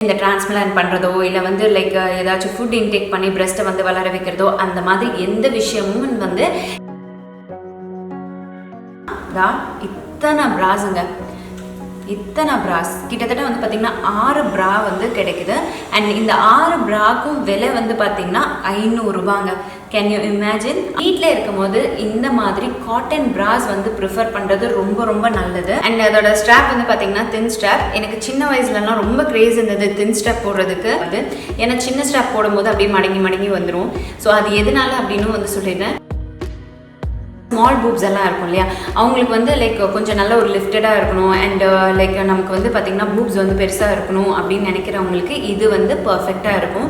இந்த டிரான்ஸ்பிளான்ட் பண்ணுறதோ இல்லை வந்து லைக் ஏதாச்சும் ஃபுட் இன்டேக் பண்ணி பிரெஸ்ட்டை வந்து வளர வைக்கிறதோ அந்த மாதிரி எந்த விஷயமும் வந்து இத்தனை பிராஸுங்க, இத்தனை பிராஸ் கிட்டத்தட்ட வந்து பார்த்தீங்கன்னா 6 ப்ரா வந்து கிடைக்குது. அண்ட் இந்த 6 ப்ராக்கும் விலை வந்து பார்த்தீங்கன்னா 500 ரூபாங்க. Can you imagine? வீட்டில் இருக்கும் போது இந்த மாதிரி காட்டன் பிராஸ் வந்து ப்ரிஃபர் பண்ணுறது ரொம்ப ரொம்ப நல்லது. அண்ட் அதோட ஸ்ட்ராப் வந்து பார்த்தீங்கன்னா தின் ஸ்ட்ராப். எனக்கு சின்ன வயசுலலாம் ரொம்ப கிரேஸ் இருந்தது தின் ஸ்ட்ராப் போடுறதுக்கு. அது ஏன்னா சின்ன ஸ்ட்ராப் போடும்போது அப்படியே மடங்கி மடங்கி வந்துடும். ஸோ அது எதனால அப்படின்னு வந்து சொல்லிடுறேன். ஸ்மால் பூப்ஸ் எல்லாம் இருக்கும் இல்லையா, அவங்களுக்கு வந்து லைக் கொஞ்சம் நல்ல ஒரு லிஃப்டடாக இருக்கணும் அண்ட் லைக் நமக்கு வந்து பார்த்திங்கன்னா பூப்ஸ் வந்து பெருசாக இருக்கணும் அப்படின்னு நினைக்கிறவங்களுக்கு இது வந்து பர்ஃபெக்டாக இருக்கும்.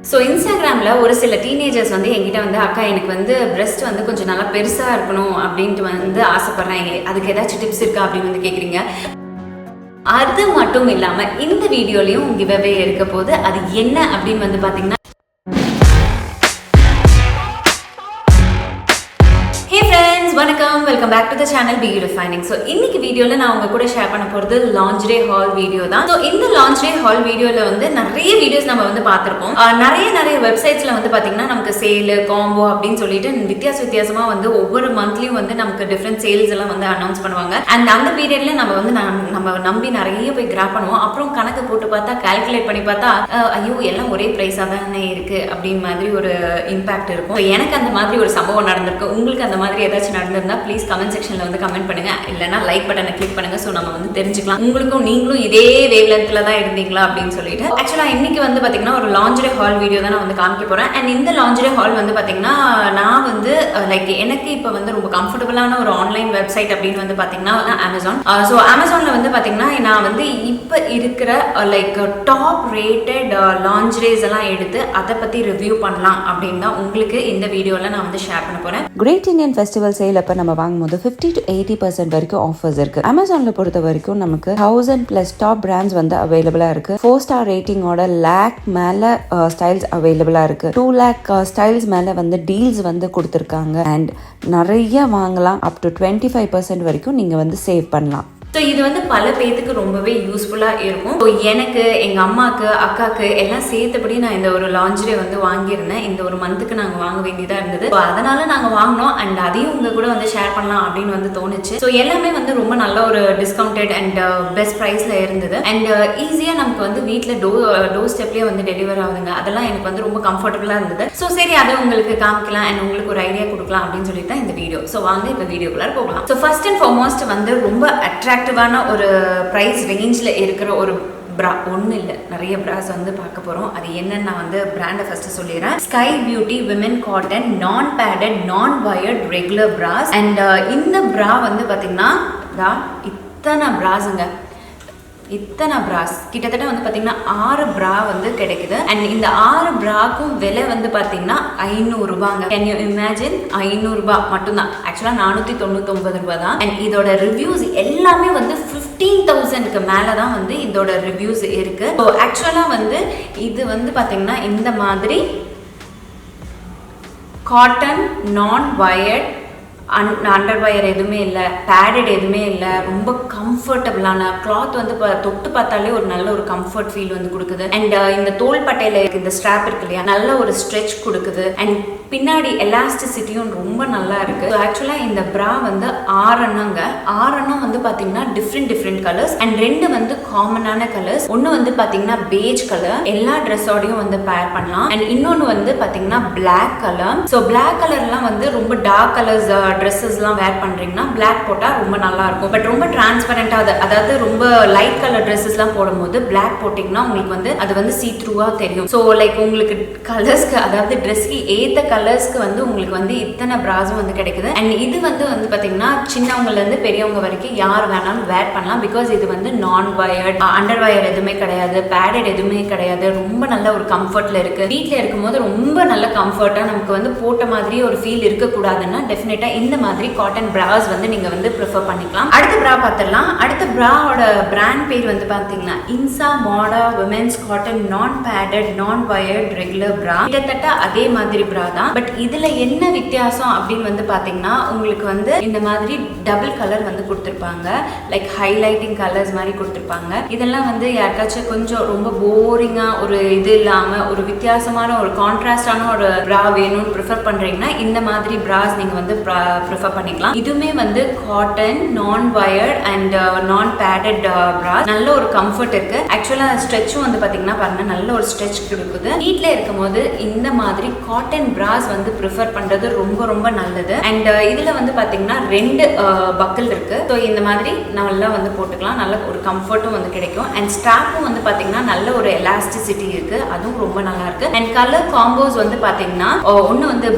ஸோ இன்ஸ்டாகிராமில் ஒரு சில டீனேஜர்ஸ் வந்து என்கிட்ட வந்து அக்கா எனக்கு வந்து பிரெஸ்ட் வந்து கொஞ்சம் நல்லா பெருசாக இருக்கணும் அப்படின்ட்டு வந்து ஆசைப்பட்றேன், அதுக்கு ஏதாச்சும் டிப்ஸ் இருக்கா அப்படின்னு வந்து கேட்குறீங்க. அது மட்டும் இல்லாமல் இந்த வீடியோலையும் கிவ்அவே இருக்க போது அது என்ன அப்படின்னு வந்து பார்த்தீங்கன்னா, வணக்கம், welcome back to the channel BeYouDefining. So இன்னைக்கு வீடியோவில் நான் உங்க கூட ஷேர் பண்ண போகிறது லான்ஜ்ரே ஹால் வீடியோ தான். ஸோ இந்த லான்ஜ்ரே ஹால் வீடியோவில் வந்து நிறைய வீடியோஸ் நம்ம வந்து பார்த்துருப்போம். நிறைய வெப்சைட்ஸில் வந்து பார்த்தீங்கன்னா நமக்கு சேலு காம்போ அப்படின்னு சொல்லிட்டு வித்தியாசமாக வந்து ஒவ்வொரு மந்த்லையும் வந்து நமக்கு டிஃப்ரெண்ட் சேல்ஸ் எல்லாம் வந்து அனௌன்ஸ் பண்ணுவாங்க. அண்ட் அந்த பீரியட்ல நம்ம வந்து நம்ம நம்பி நிறைய போய் கிராப் பண்ணுவோம். அப்புறம் கணக்கு போட்டு பார்த்தா கால்குலேட் பண்ணி பார்த்தா ஐயோ எல்லாம் ஒரே ப்ரைஸாக தானே இருக்கு அப்படின்னு மாதிரி ஒரு இம்பாக்ட் இருக்கும். எனக்கு அந்த மாதிரி ஒரு சம்பவம் நடந்திருக்கு. உங்களுக்கு அந்த மாதிரி ஏதாச்சும் நடந்திருந்தா ப்ளீஸ் கமெண்ட் செக்ஷன்ல வந்து கமெண்ட் பண்ணுங்க, இல்லைன்னா லைக் பட்டனை கிளிக் பண்ணுங்க. ஸோ நம்ம வந்து தெரிஞ்சுக்கலாம் உங்களுக்கும் நீங்களும் இதே வேவ் லென்த்ல தான் இருந்தீங்களா அப்படின்னு சொல்லிட்டு. ஆக்சுவலா இன்னைக்கு வந்து பாத்தீங்கன்னா ஒரு லான்ஜ்ரே ஹால் வீடியோ தான் நான் வந்து காமிக்க போறேன். அண்ட் இந்த லான்ஜ்ரே ஹால் வந்து பாத்தீங்கன்னா நான் வந்து லைக் எனக்கு இப்போ வந்து ரொம்ப கம்ஃபர்டபுளான ஒரு ஆன்லைன் வெப்சைட் அப்படின்னு வந்து பாத்தீங்கன்னா அமேசான். ஸோ அமேசான்ல வந்து பாத்தீங்கன்னா நான் வந்து இப்போ இருக்கிற லைக் டாப் ரேட்டட் லான்ஜ்ரேஸ் எல்லாம் எடுத்து அதை பத்தி ரிவ்யூ பண்ணலாம் அப்படின்னு தான் உங்களுக்கு இந்த வீடியோல நான் வந்து ஷேர் பண்ண போறேன். கிரேட் இந்தியன் ஃபெஸ்டிவல் சேல் அப்ப நம்ம வாங்கும்போது 50 to 80% வரைக்கும் ஆஃபர்ஸ் இருக்கு. அமேசான்ல பொறுத்த வரைக்கும் நமக்கு 1000 பிளஸ் டாப் பிராண்ட்ஸ் வந்து அவைலபிளா இருக்கு. 4 ஸ்டார் ரேட்டிங்கோட லேக் மேல ஸ்டைல்ஸ் அவைலபிளா இருக்கு. 2 லேக் ஸ்டைல்ஸ் மேல வந்து டீல்ஸ் வந்து கொடுத்துருக்காங்க. அண்ட் நிறைய வாங்கலாம். அப் டு 25% வரைக்கும் நீங்க வந்து சேவ் பண்ணலாம். ஸோ இது வந்து பல பேத்துக்கு ரொம்பவே யூஸ்ஃபுல்லாக இருக்கும். ஸோ எனக்கு எங்கள் அம்மாவுக்கு அக்காவுக்கு எல்லாம் சேர்த்தபடி நான் இந்த ஒரு லான்ஜ்ரே வந்து வாங்கியிருந்தேன். இந்த ஒரு மந்த்துக்கு நாங்கள் வாங்க வேண்டியதாக இருந்தது. ஸோ அதனால நாங்கள் வாங்கினோம். அண்ட் அதையும் உங்கள் கூட வந்து ஷேர் பண்ணலாம் அப்படின்னு வந்து தோணுச்சு. ஸோ எல்லாமே வந்து ரொம்ப நல்ல ஒரு டிஸ்கவுண்டட் அண்ட் பெஸ்ட் ப்ரைஸில் இருந்தது. அண்ட் ஈஸியாக நமக்கு வந்து வீட்டில் டோர் ஸ்டெப்லேயே வந்து டெலிவர் ஆகுதுங்க. அதெல்லாம் எனக்கு வந்து ரொம்ப கம்ஃபர்டபுளாக இருந்தது. ஸோ சரி அதை உங்களுக்கு காமிக்கலாம் அண்ட் உங்களுக்கு ஒரு ஐடியா கொடுக்கலாம் அப்படின்னு சொல்லிட்டு தான் இந்த வீடியோ. ஸோ வாங்க இப்போ வீடியோக்குள்ளே போகலாம். ஸோ ஃபர்ஸ்ட் அண்ட் ஃபார்மோஸ்ட் வந்து ரொம்ப அட்ராக்டிவான ஒரு ப்ரைஸ் ரேஞ்சில் இருக்கிற ஒரு ப்ரா ஒன்றும் இல்லை, நிறைய ப்ராஸ் வந்து பார்க்க போகிறோம். அது என்னன்னு நான் வந்து பிராண்டை ஃபர்ஸ்ட் சொல்லிடுறேன். SkyBeauty விமன் காட்டன் நான் பேடட் நான் வயர்ட் ரெகுலர் ப்ராஸ். அண்ட் இந்த ப்ரா வந்து பார்த்தீங்கன்னா இத்தனை ப்ராஸுங்க, இத்தனை பிராஸ் கிட்டத்தட்ட வந்து பார்த்தீங்கன்னா 6 ப்ரா வந்து கிடைக்குது. அண்ட் இந்த 6 ப்ராக்கும் விலை வந்து பார்த்தீங்கன்னா 500 ரூபாங்க. Can you imagine? 500 ரூபாய் மட்டும்தான். ஆக்சுவலாக 499 ரூபாய் தான். அண்ட் இதோட ரிவ்யூஸ் எல்லாமே வந்து 15,000க்கு மேலே தான் வந்து இதோட ரிவ்யூஸ் இருக்கு. ஸோ ஆக்சுவலாக வந்து இது வந்து பார்த்தீங்கன்னா இந்த மாதிரி காட்டன் நான் வயர்ட் அண்டர் வயர் எதுவுமே இல்லை, பேடட் எதுவுமே இல்லை, ரொம்ப கம்ஃபர்டபுளான கிளாத் வந்து தொட்டு பார்த்தாலே ஒரு நல்ல ஒரு கம்ஃபர்ட் ஃபீல் வந்து கொடுக்குது. அண்ட் இந்த தோல் பட்டையில இந்த ஸ்ட்ராப் இருக்கு இல்லையா, நல்ல ஒரு ஸ்ட்ரெச் கொடுக்குது. அண்ட் பின்னாடி எலாஸ்டிசிட்டியும் ரொம்ப நல்லா இருக்கு. ஆக்சுவலாக இந்த ப்ரா வந்து 6 எண்ணம் வந்து பார்த்தீங்கன்னா டிஃப்ரெண்ட் கலர்ஸ் அண்ட் 2 வந்து காமனான கலர்ஸ். ஒன்று வந்து பார்த்தீங்கன்னா பேஜ் கலர், எல்லா ட்ரெஸ்ஸோடையும் வந்து பேர் பண்ணலாம். அண்ட் இன்னொன்று வந்து பார்த்தீங்கன்னா பிளாக் கலர். ஸோ பிளாக் கலர்லாம் வந்து ரொம்ப டார்க் கலர்ஸ் ட்ரெஸ்ஸஸ்லாம் வேர் பண்ணுறீங்கன்னா பிளாக் போட்டால் ரொம்ப நல்லா இருக்கும். பட் ரொம்ப டிரான்ஸ்பரண்டாக அதாவது ரொம்ப லைட் கலர் ட்ரெஸ்ஸஸ்லாம் போடும்போது பிளாக் போட்டிங்கன்னா உங்களுக்கு வந்து அது வந்து சீ த்ரூவாக தெரியும். ஸோ லைக் உங்களுக்கு கலர்ஸ்க்கு அதாவது ட்ரெஸ்க்கு ஏற்ற கலர்ஸ்க்கு வந்து உங்களுக்கு வந்து இத்தனை ப்ராஸும் வந்து கிடைக்குது. அண்ட் இது வந்து பார்த்தீங்கன்னா சின்னவங்கலேருந்து பெரியவங்க வரைக்கும் யார் வேணாலும் வேர் பண்ணலாம். பிகாஸ் இது வந்து நான் வயர்ட், அண்டர் வயர் எதுவுமே கிடையாது, பேடட் எதுவுமே கிடையாது, ரொம்ப நல்ல ஒரு கம்ஃபர்ட்ல இருக்கு. வீட்டில் இருக்கும்போது ரொம்ப நல்ல கம்ஃபர்ட்டாக நமக்கு வந்து போட்ட மாதிரி ஒரு ஃபீல் இருக்கக்கூடாதுன்னா டெஃபினட்டா இந்த இந்த மாதிரி காட்டன் பிராஸ் வந்து நீங்க வந்து ப்ரிஃபர் பண்ணிக்கலாம். அடுத்த பிரா பார்த்துடலாம். அடுத்த பிராவோட பிராண்ட் பேர் வந்து பாத்தீங்கன்னா இம்சா மோடா விமென்ஸ் காட்டன் நான் பேடட் நான் வயர்ட் ரெகுலர் பிரா. கிட்டத்தட்ட அதே மாதிரி பிரா தான். பட் இதுல என்ன வித்தியாசம் அப்படின்னு வந்து பாத்தீங்கன்னா உங்களுக்கு வந்து இந்த மாதிரி டபுள் கலர் வந்து கொடுத்துருப்பாங்க. லைக் ஹைலைட்டிங் கலர்ஸ் மாதிரி கொடுத்துருப்பாங்க. இதெல்லாம் வந்து யாருக்காச்சும் கொஞ்சம் ரொம்ப போரிங்கா ஒரு இது இல்லாம ஒரு வித்தியாசமான ஒரு கான்ட்ராஸ்டான ஒரு பிரா வேணும்னு ப்ரிஃபர் பண்றீங்கன்னா இந்த மாதிரி பிராஸ் நீங்க வந்து ப்ரிஃபர் பண்ணிக்கலாம். இதுவுமே வந்து காட்டன் நான் வயர்ட் அண்ட் நான் பேடட் பிரா. நல்ல ஒரு கம்ஃபர்ட் இருக்கு. ஆக்சுவலா ஸ்ட்ரெச்சும் வந்து பாத்தீங்கன்னா பாருங்க நல்ல ஒரு ஸ்ட்ரெச் கொடுக்குது. வீட்ல இருக்கும்போது இந்த மாதிரி காட்டன் பிராஸ் வந்து ப்ரிஃபர் பண்றது ரொம்ப ரொம்ப நல்லது. அண்ட் இதுல வந்து பாத்தீங்கன்னா 2 பக்கல் இருக்கு. ஸோ இந்த மாதிரி நல்லா வந்து போட்டுக்கலாம். நல்ல ஒரு கம்ஃபர்ட்டும் வந்து கிடைக்கும். அண்ட் ஸ்ட்ராப்பும் வந்து பாத்தீங்கன்னா நல்ல ஒரு எலாஸ்டிசிட்டி இருக்கு. அதுவும் ரொம்ப நல்லா இருக்கு. அண்ட் கலர் காம்போஸ் வந்து பாத்தீங்கன்னா ஒன்னு வந்து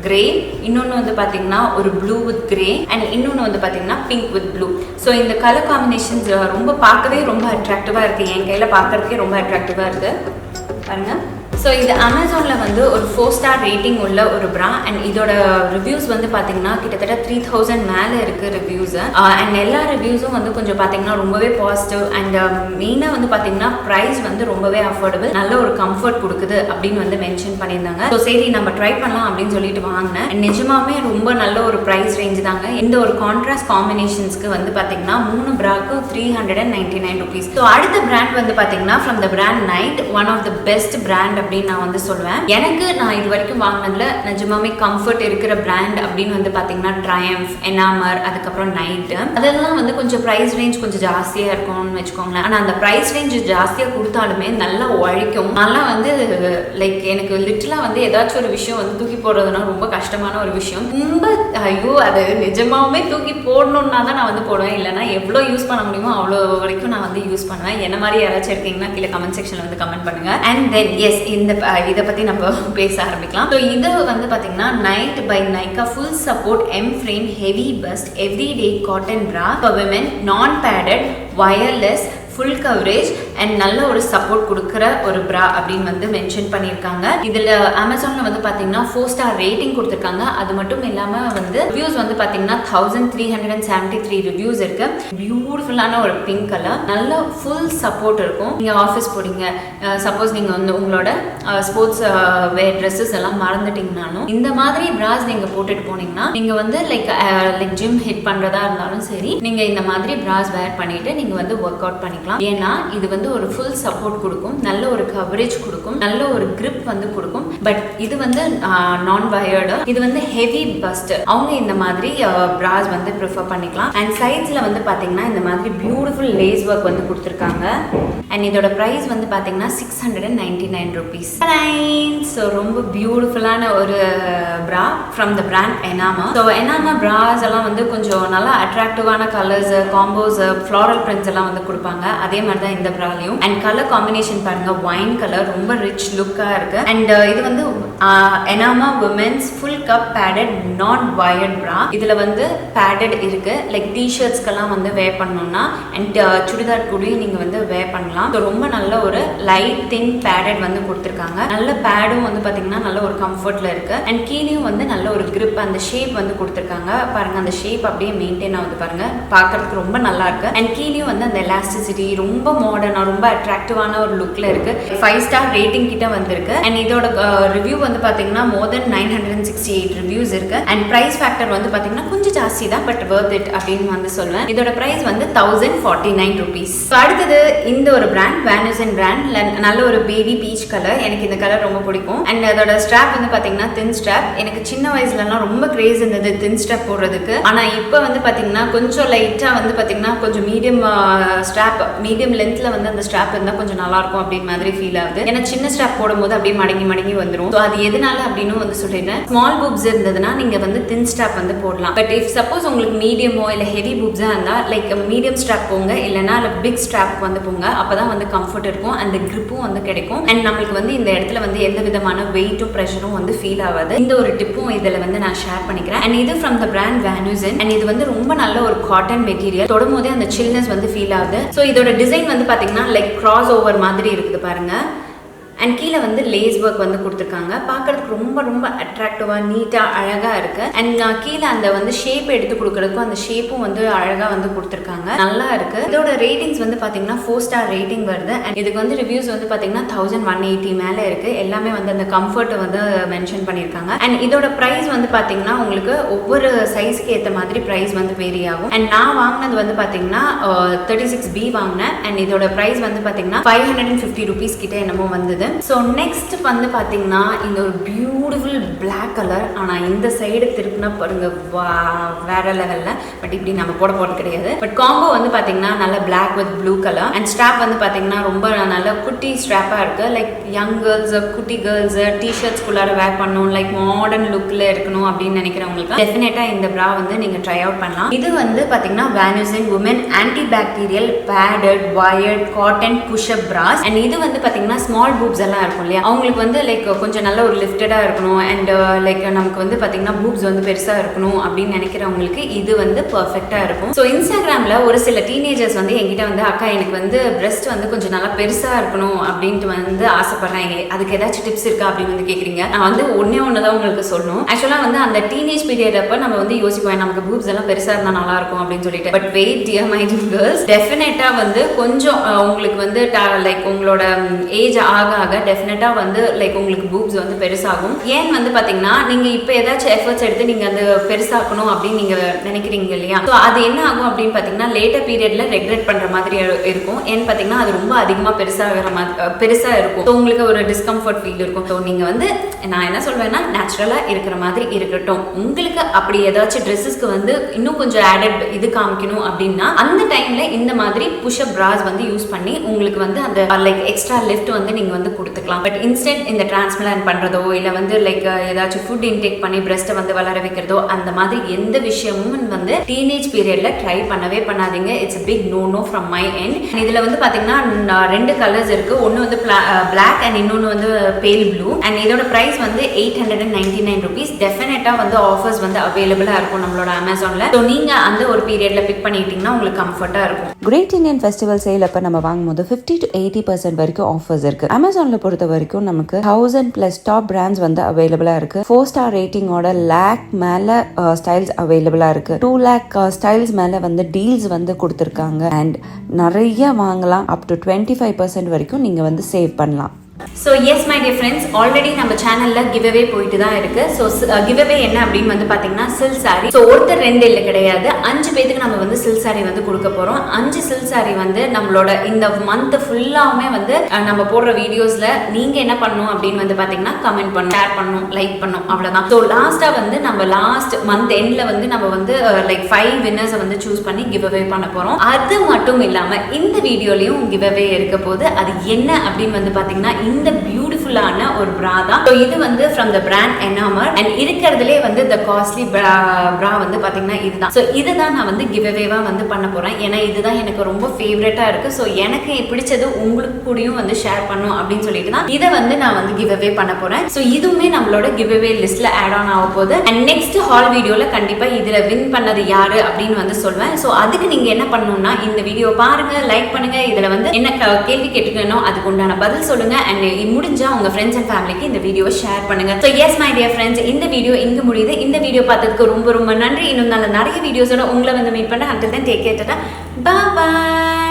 கிரே, இன்னொன்று வந்து பார்த்தீங்கன்னா ஒரு ப்ளூ வித் கிரே அண்ட் இன்னொன்று வந்து பார்த்தீங்கன்னா பிங்க் வித் ப்ளூ. ஸோ இந்த கலர் காம்பினேஷன்ஸ் ரொம்ப பார்க்கவே ரொம்ப அட்ராக்டிவாக இருக்குது. என் கையில் பார்க்கறதுக்கே ரொம்ப அட்ராக்டிவாக இருக்குது பாருங்க. ஸோ இது அமேசானில் வந்து ஒரு 4 ஸ்டார் ரேட்டிங் உள்ள ஒரு பிரா. அண்ட் இதோட ரிவ்யூஸ் வந்து பார்த்தீங்கன்னா கிட்டத்தட்ட 3000 மேலே இருக்குது ரிவ்யூஸ். அண்ட் எல்லா ரிவ்யூஸும் வந்து கொஞ்சம் பார்த்தீங்கன்னா ரொம்பவே பாசிட்டிவ். அண்ட் மெயினாக வந்து பார்த்தீங்கன்னா ப்ரைஸ் வந்து ரொம்பவே அஃபோர்டபுள், நல்ல ஒரு கம்ஃபர்ட் கொடுக்குது அப்படின்னு வந்து மென்ஷன் பண்ணியிருந்தாங்க. ஸோ சரி நம்ம ட்ரை பண்ணலாம் அப்படின்னு சொல்லிட்டு வாங்கினேன். அண்ட் நிஜமாவே ரொம்ப நல்ல ஒரு ப்ரைஸ் ரேஞ்ச் தாங்க. இந்த ஒரு கான்ட்ராஸ்ட் காம்பினேஷன்ஸ்க்கு வந்து பார்த்தீங்கன்னா 3 பிராக்கு 399 rupees. ஸோ அடுத்த பிராண்ட் வந்து பார்த்தீங்கன்னா from the brand night, one of the best brand அப்படின்னு நான் வந்து சொல்லுவேன். எனக்கு நான் இது வரைக்கும் வாங்கினதுல நிஜமாவே கம்ஃபர்ட் இருக்கிற பிராண்ட் அப்படின்னு வந்து பாத்தீங்கன்னா ட்ரையம்ஃப், எனாமர், அதுக்கப்புறம் நைட். அதெல்லாம் வந்து கொஞ்சம் பிரைஸ் ரேஞ்ச் கொஞ்சம் ஜாஸ்தியா இருக்கும்னு வச்சுக்கோங்களேன். ஆனா அந்த பிரைஸ் ரேஞ்ச் ஜாஸ்தியா கொடுத்தாலுமே நல்லா உழைக்கும். நல்லா வந்து லைக் எனக்கு லிட்டலா வந்து ஏதாச்சும் ஒரு விஷயம் வந்து தூக்கி போடுறதுனா ரொம்ப கஷ்டமான ஒரு விஷயம். ரொம்ப ஐயோ அது நிஜமாவே தூக்கி போடணும்னா தான் நான் வந்து போடுவேன். இல்லைன்னா எவ்வளோ யூஸ் பண்ண முடியுமோ அவ்வளோ வரைக்கும் நான் வந்து யூஸ் பண்ணுவேன். என்ன மாதிரி யாராச்சும் இருக்கீங்கன்னா கீழே கமெண்ட் செக்ஷன்ல வந்து கமெண்ட் பண்ணுங்க. அண்ட் தென் எஸ் இதை பத்தி நம்ம பேச ஆரம்பிக்கலாம். ஸோ இது வந்து பாத்தீங்கன்னா night by Nykaa full support M frame heavy first everyday cotton பிரா ஃபார் விமென், நான் padded, wireless, full coverage and நல்ல ஒரு சப்போர்ட் கொடுக்குற ஒரு பிரா அப்படின்னு வந்து மென்ஷன் பண்ணியிருக்காங்க. இதில் அமேசானில் வந்து பார்த்தீங்கன்னா 4 ஸ்டார் ரேட்டிங் கொடுத்துருக்காங்க. அது மட்டும் இல்லாமல் வந்து ரிவ்யூஸ் வந்து பார்த்தீங்கன்னா 1373 ரிவ்யூஸ் இருக்கு. பியூட்டிஃபுல்லான ஒரு பிங்க் கலர், நல்ல ஃபுல் சப்போர்ட் இருக்கும். நீங்கள் ஆஃபீஸ் போறீங்க, சப்போஸ் நீங்கள் வந்து உங்களோட ஸ்போர்ட்ஸ் வேர் ட்ரெஸ்ஸஸ் எல்லாம் மறந்துட்டீங்கனாலும் இந்த மாதிரி பிராஸ் நீங்கள் போட்டுட்டு போனீங்கன்னா நீங்கள் வந்து லைக் ஜிம் ஹிட் பண்ணுறதா இருந்தாலும் சரி, நீங்கள் இந்த மாதிரி பிராஸ் வேர் பண்ணிட்டு நீங்கள் வந்து ஒர்க் அவுட் பண்ணி. ஏன்னா இது வந்து ஒரு ஃபுல் சப்போர்ட் கொடுக்கும், நல்ல ஒரு கவரேஜ் கொடுக்கும், நல்ல ஒரு grip வந்து கொடுக்கும். பட் இது வந்து நான் வயர்டு, இது வந்து ஹெவி பஸ்ட். அவங்க இந்த மாதிரி பிராஸ் வந்து ப்ரிஃபர் பண்ணிக்கலாம். அண்ட் சைட்ஸ்ல வந்து பாத்தீங்கன்னா இந்த மாதிரி பியூட்டிஃபுல் லேஸ் ஒர்க் வந்து கொடுத்துருக்காங்க. அண்ட் இதோட பிரைஸ் வந்து பாத்தீங்கன்னா 699 rupees. ஸோ ரொம்ப பியூட்டிஃபுல்லான ஒரு பிரா ஃப்ரம் த பிராண்ட் எனாமா. ஸோ எனாமா பிராஸ் எல்லாம் வந்து கொஞ்சம் நல்லா அட்ராக்டிவான கலர்ஸ், காம்போஸ், ஃப்ளாரல் பிரிண்ட்ஸ் எல்லாம் வந்து கொடுப்பாங்க. அதே மாதிரி தான் இந்த பிராலையும். அண்ட் கலர் காம்பினேஷன் பாருங்க, ஒயின் கலர், ரொம்ப ரிச் லுக்கா இருக்கு. அண்ட் இது வந்து எனாமா விமென்ஸ் ஃபுல் கப் பேடட் நான் வயர்ட் பிரா. இதுல வந்து பேடட் இருக்கு, லைக் டிஷர்ட்ஸ்க்கெல்லாம் வந்து வேர் பண்ணணும்னா அண்ட் சுடிதார் கூடயும் நீங்க வந்து வேர் பண்ணலாம். ரொம்ப நல்ல ஒரு லைட் தின் பேடட் வந்து கொடுத்துருக்காங்க. நல்ல பேடும் வந்து பாத்தீங்கன்னா நல்ல ஒரு கம்ஃபர்ட்ல இருக்கு. அண்ட் கீழேயும் வந்து நல்ல ஒரு grip, அந்த ஷேப் வந்து கொடுத்துருக்காங்க பாருங்க. அந்த ஷேப் அப்படியே மெயின்டைன் ஆகுது பாருங்க, பார்க்கறதுக்கு ரொம்ப நல்லா இருக்கு. அண்ட் கீழேயும் வந்து அந்த எலாஸ்டிசிட்டி ரொம்ப மாடர்னா ரொம்ப அட்ராக்டிவான ஒரு லுக்ல இருக்கு. 5 ஸ்டார் ரேட்டிங் கிட்ட வந்திருக்கு. அண்ட் இதோட ரிவ்யூ வந்து பாத்தீங்கன்னா more than 968 ரிவ்யூஸ் இருக்கு. அண்ட் பிரைஸ் ஃபேக்டர் வந்து பாத்தீங்கன்னா கொஞ்சம் ஜாஸ்தி தான், பட் worth it அப்படின்னு வந்து சொல்லுவேன். இதோட பிரைஸ் வந்து 1049 rupees. அடுத்தது இந்த ஒரு பிராண்ட் வேனுசன் பிராண்ட், நல்ல ஒரு பேபி பீச் கலர். எனக்கு இந்த கலர் ரொம்ப பிடிக்கும். அண்ட் அதோட ஸ்ட்ராப் வந்து பாத்தீங்கன்னா தின் ஸ்ட்ராப். எனக்கு சின்ன வயசுலலாம் ரொம்ப கிரேஸ் இருந்தது தின் ஸ்ட்ராப் போடுறதுக்கு. ஆனா இப்போ வந்து பாத்தீங்கன்னா கொஞ்சம் லைட்டா வந்து பாத்தீங்கன்னா கொஞ்சம் மீடியம் ஸ்ட்ராப், மீடியம் லென்த்ல வந்து அந்த ஸ்ட்ராப் இருந்தா கொஞ்சம் நல்லா இருக்கும் அப்படின்னு மாதிரி ஃபீல் ஆகுது. ஏன்னா சின்ன ஸ்ட்ராப் போடும்போது அப்படியே மடங்கி மடங்கி வந்துடும். ஸோ அது எதனால அப்படின்னு வந்து சொல்லிடுறேன். ஸ்மால் பூப்ஸ் இருந்ததுன்னா நீங்க வந்து தின் ஸ்ட்ராப் வந்து போடலாம். பட் இஃப் சப்போஸ் உங்களுக்கு மீடியமோ இல்ல ஹெவி பூப்ஸா இருந்தா லைக் மீடியம் ஸ்ட்ராப் போங்க, இல்லைன்னா பிக் ஸ்ட்ராப் வந்து போங்க. அப்பதான் வந்து கம்ஃபர்ட் இருக்கும், அந்த கிரிப்பும் வந்து கிடைக்கும். அண்ட் நம்மளுக்கு வந்து இந்த இடத்துல வந்து எந்த விதமான வெயிட்டும் ப்ரெஷரும் வந்து ஃபீல் ஆகாது. இந்த ஒரு டிப்பும் இதுல வந்து நான் ஷேர் பண்ணிக்கிறேன். அண்ட் இது from the brand Van Heusen. And இது வந்து ரொம்ப நல்ல ஒரு காட்டன் மெட்டீரியல். தொடும் போதே அந்த சில்னஸ் வந்து ஃபீல் ஆகுது. ஸோ இதோட டிசைன் வந்து பாத்தீங்கன்னா லைக் கிராஸ் ஓவர் மாதிரி இருக்குது பாருங்க. அண்ட் கீழே வந்து லேஸ் ஒர்க் வந்து கொடுத்துருக்காங்க. பார்க்கறதுக்கு ரொம்ப ரொம்ப அட்ராக்டிவா நீட்டா அழகா இருக்கு. அண்ட் கீழே அந்த வந்து ஷேப் எடுத்து கொடுக்கறதுக்கும் அந்த ஷேப்பும் வந்து அழகா வந்து கொடுத்துருக்காங்க. நல்லா இருக்கு. இதோட ரேட்டிங்ஸ் வந்து பாத்தீங்கன்னா 4 ஸ்டார் ரேட்டிங் வருது. அண்ட் இதுக்கு வந்து ரிவ்யூஸ் வந்து பாத்தீங்கன்னா 1180 மேல இருக்கு. எல்லாமே வந்து அந்த கம்ஃபர்ட் வந்து மென்ஷன் பண்ணிருக்காங்க. அண்ட் இதோட பிரைஸ் வந்து பாத்தீங்கன்னா உங்களுக்கு ஒவ்வொரு சைஸ்க்கு ஏத்த மாதிரி பிரைஸ் வந்து வேரி ஆகும். அண்ட் நான் வாங்கினது வந்து பாத்தீங்கன்னா 36B வாங்கினேன். அண்ட் இதோட பிரைஸ் வந்து பாத்தீங்கன்னா 550 rupees கிட்ட என்னமோ வந்தது. ஸோ நெக்ஸ்ட் வந்து பாத்தீங்கன்னா இந்த ஒரு பியூட்டிஃபுல் பிளாக் கலர். ஆனா இந்த சைடு திருப்பினா பாருங்க வேற லெவல்ல. பட் இப்படி நம்ம போட போறது கிடையாது. பட் காம்போ வந்து பாத்தீங்கன்னா நல்ல black with blue colour. And strap வந்து பாத்தீங்கன்னா ரொம்ப நல்ல குட்டி ஸ்ட்ராப்பா இருக்கு. லைக் யங் கேர்ள்ஸ் குட்டி கேர்ள்ஸ் டிஷர்ட்ஸ் குள்ளார வேர் பண்ணணும், லைக் மாடர்ன் லுக்ல இருக்கணும் அப்படின்னு நினைக்கிறவங்களுக்கு டெஃபினட்டா இந்த பிரா வந்து நீங்க ட்ரை அவுட் பண்ணலாம். இது வந்து பாத்தீங்கன்னா Heusen women antibacterial padded wired cotton push-up bras. And இது வந்து பாத்தீங்கன்னா ஸ்மால் பூப்ஸ் எல்லாம் இருக்கும் இல்லையா, அவங்களுக்கு வந்து லைக் கொஞ்சம் நல்ல ஒரு லிஃப்டடா இருக்கணும். அண்ட் லைக் நமக்கு வந்து பாத்தீங்கன்னா பூப்ஸ் வந்து பெருசா இருக்கணும் அப்படின்னு நினைக்கிறவங்களுக்கு இது வந்து பெர்ஃபெக்ட்டா இருக்கும். ஸோ இன்ஸ்டாகிராம்ல ஒரு சில டீனேஜர்ஸ் வந்து என்கிட்ட வந்து அக்கா எனக்கு வந்து பிரெஸ்ட் வந்து கொஞ்சம் நல்லா பெருசா இருக்கணும் அப்படின்ட்டு வந்து ஆசைப்படுறாங்க, அதுக்கு ஏதாச்சும் டிப்ஸ் இருக்கா அப்படின்னு வந்து கேக்குறீங்க. நான் வந்து ஒன்னதான் உங்களுக்கு சொல்லணும். ஆக்சுவலா வந்து அந்த டீனேஜ் பீரியட் அப்ப நம்ம வந்து யோசிப்போம் நமக்கு பூப்ஸ் எல்லாம் பெருசா இருந்தா நல்லா இருக்கும் அப்படின்னு சொல்லிட்டு. But wait dear my girls, டெஃபினட்டா வந்து கொஞ்சம் உங்களுக்கு வந்து லைக் உங்களோட ஏஜ் ஆக ஆக டெஃபினட்டா வந்து லைக் உங்களுக்கு பூப்ஸ் வந்து பெருசாகும். ஏன் வந்து பாத்தீங்கன்னா நீங்க இப்ப ஏதாச்சும் எஃபர்ட்ஸ் எடுத்து நீங்க அந்த பெருசாக்கணும் அப்படின்னு நீங்க நினைக்கிறீங்க இல்லையா, ஸோ அது என்ன ஆகும் அப்படின்னு பாத்தீங்கன்னா லேட்டர் பீரியட்ல ரெக்ரெட் பண்ற மாதிரி இருக்கும். ஏன்னு பாத்தீங்கன்னா அது ரொம்ப அதிகமா பெருசா இருக்கும். ஸோ உங்களுக்கு ஒரு டிஸ்கம்ஃபர்ட் ஃபீல் இருக்கும். ஸோ நீங்க வந்து நான் என்ன சொல்வேன்னா நேச்சுரலா இருக்கிற மாதிரி இருக்கட்டும். உங்களுக்கு அப்படி ஏதாச்சும் ட்ரெஸ்ஸஸ்க்கு வந்து இன்னும் கொஞ்சம் ஆடட் இது காமிக்கணும் அப்படின்னா அந்த டைம்ல இந்த மாதிரி புஷ்அப் பிராஸ் வந்து யூஸ் பண்ணி உங்களுக்கு வந்து அந்த லைக் எக்ஸ்ட்ரா லிஃப்ட் வந்து நீங்க வந்து கொடுத்துக்கலாம். பட் இன்ஸ்டன்ட் இந்த டிரான்ஸ்பிளான்ட் பண்றதோ இல்ல வந்து லைக் ஏதாச்சும் ஃபுட் இன்டேக் பண்ணி பிரெஸ்ட்டை வந்து வளர வைக்கிறதோ அந்த மாதிரி எந்த விஷயமும் வந்து டீனேஜ் பீரியட்ல ட்ரை பண்ணவே பண்ணாதீங்க. It's a big no no from my end. இதுல வந்து பாத்தீங்கன்னா ரெண்டு கலர்ஸ் இருக்கு. ஒன்னு வந்து பிளாக் அண்ட் இன்னொன்னு வந்து பேல் ப்ளூ. அண்ட் இதோட பிரைஸ் வந்து 899 rupees. டெஃபினட்டா வந்து ஆஃபர்ஸ் வந்து அவைலபிளா இருக்கும் நம்மளோட அமேசான்ல. ஸோ நீங்க அந்த ஒரு பீரியட்ல பிக் பண்ணிட்டீங்கன்னா உங்களுக்கு கம்ஃபர்ட்டா இருக்கும். கிரேட் இந்தியன் ஃபெஸ்டிவல் சேல் அப்ப நம்ம வாங்கும்போது 50 to 80% வரைக்கும் ஆஃபர்ஸ் இருக்கு. அமேசான்ல பொறுத்த வரைக்கும் நமக்கு 1000 plus டாப் பிராண்ட்ஸ் வந்து அவைலபிளா இருக்கு. 4 ஸ்டார் ரேட்டிங்கோட லேக் மேல ஸ்டைல்ஸ் அவைலபிளா இருக்கு. 2 lakh ஸ்டைல்ஸ் மேல வந்து டீல்ஸ் வந்து கொடுத்துருக்காங்க. அண்ட் நிறைய வாங்கலாம். அப் டு 25% வரைக்கும் நீங்க வந்து சேவ் பண்ணலாம். So S my dear friends, already நம்ம சேனலில் கிவ்அவே போயிட்டு தான் இருக்கு. ஸோ கிவ்அவே என்ன அப்படின்னு வந்து பார்த்தீங்கன்னா சில்க் சாரி. ஸோ ஒருத்தர் ரெண்டு இல்லை கிடையாது, 5 பேருக்கு நம்ம வந்து சில்க் சாரி வந்து கொடுக்க போகிறோம். 5 சில்க் சாரி வந்து நம்மளோட இந்த மந்த் ஃபுல்லாமே வந்து நம்ம போடுற வீடியோஸில் நீங்கள் என்ன பண்ணணும் அப்படின்னு வந்து பார்த்தீங்கன்னா கமெண்ட் பண்ணணும், ஷேர் பண்ணணும், லைக் பண்ணணும், அவ்வளோதான். ஸோ லாஸ்ட்டாக வந்து நம்ம லாஸ்ட் மந்த் எண்டில் வந்து நம்ம வந்து லைக் 5 வின்னர்ஸை வந்து சூஸ் பண்ணி கிவ்அவே பண்ண போகிறோம். அது மட்டும் இல்லாமல் இந்த வீடியோலையும் கிவ்அவே இருக்க போது. அது என்ன அப்படின்னு வந்து பார்த்தீங்கன்னா இந்த பியூட்டிஃபுல்லான ஒரு பிரா தான். ஸோ இது வந்து from the brand Enamor. And இருக்கிறதுலே வந்து த காஸ்ட்லி பிரா வந்து பாத்தீங்கன்னா இதுதான். ஸோ இதுதான் நான் வந்து கிவ்அவேவா வந்து பண்ண போறேன். ஏன்னா இதுதான் எனக்கு ரொம்ப ஃபேவரட்டா இருக்கு. ஸோ எனக்கு பிடிச்சது உங்களுக்கு கூடயும் வந்து ஷேர் பண்ணும் அப்படின்னு சொல்லிட்டு தான் இதை வந்து நான் வந்து கிவ்அவே பண்ண போறேன். ஸோ இதுவுமே நம்மளோட கிவ்அவே லிஸ்ட்ல ஆட் ஆன் ஆக போகுது. அண்ட் நெக்ஸ்ட் ஹால் வீடியோல கண்டிப்பா இதுல வின் பண்ணது யாரு அப்படின்னு வந்து சொல்வேன். ஸோ அதுக்கு நீங்க என்ன பண்ணணும்னா இந்த வீடியோ பாருங்க, லைக் பண்ணுங்க, இதுல வந்து என்ன கேள்வி கேட்டுக்கணும் அதுக்கு உண்டான பதில் சொல்லுங்க. அண்ட் முடிஞ்சா உங்க ஃப்ரெண்ட்ஸ் அண்ட் ஃபேமிலிக்கு இந்த வீடியோவை ஷேர் பண்ணுங்க. So S my dear friends, இந்த வீடியோ இங்க முடியுது. இந்த வீடியோ பார்த்ததுக்கு ரொம்ப ரொம்ப நன்றி. இன்னும் நல்ல நிறைய வீடியோஸோட உங்களை வந்து மீட் பண்ண. until then take care, bye bye.